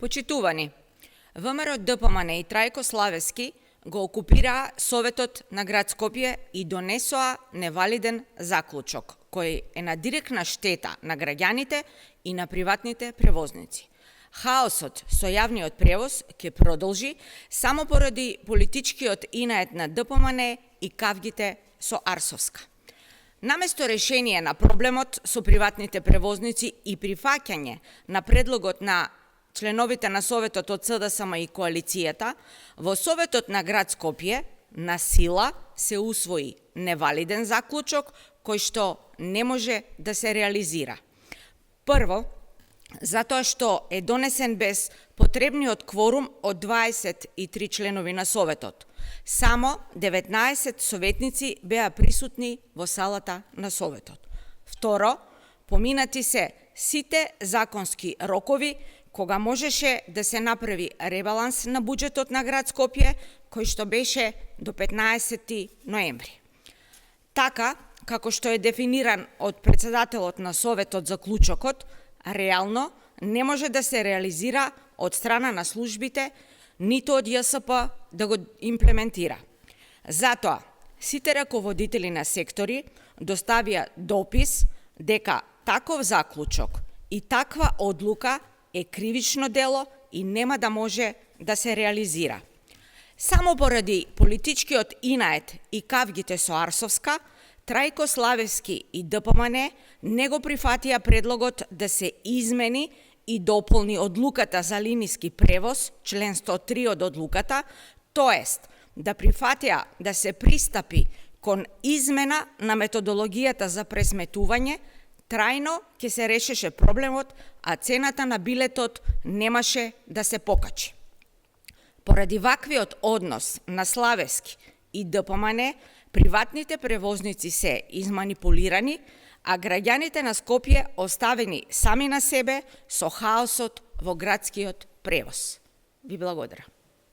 Почитувани, ВМРО ДПМН и Трајко Славевски го окупираа Советот на град Скопје и донесоа невалиден заклучок, кој е на директна штета на граѓаните и на приватните превозници. Хаосот со јавниот превоз ќе продолжи само поради политичкиот инает на ДПМН и кавгите со Арсовска. Наместо решение на проблемот со приватните превозници и прифаќање на предлогот на членовите на Советот од СДСМ и коалицијата, во Советот на град Скопје на сила се усвои невалиден заклучок кој што не може да се реализира. Прво, затоа што е донесен без потребниот кворум од 23 членови на Советот. Само 19 советници беа присутни во салата на Советот. Второ, поминати се сите законски рокови кога можеше да се направи ребаланс на буџетот на град Скопје, кој што беше до 15 ноември. Така, како што е дефиниран од председателот на Советот заклучокот, реално не може да се реализира од страна на службите, ниту од ЈСП да го имплементира. Затоа, сите раководители на сектори доставија допис дека таков заклучок и таква одлука е кривично дело и нема да може да се реализира. Само поради политичкиот инает и кавгите со Арсовска, Трајко Славевски и ДПМН не го прифатија предлогот да се измени и дополни одлуката за линиски превоз, член 103 од одлуката, тоест да прифатија да се пристапи кон измена на методологијата за пресметување, трајно ќе се решеше проблемот, а цената на билетот немаше да се покачи. Поради ваквиот однос на Славевски и ДПМН, приватните превозници се изманипулирани, а граѓаните на Скопје оставени сами на себе со хаосот во градскиот превоз. Ви благодарам.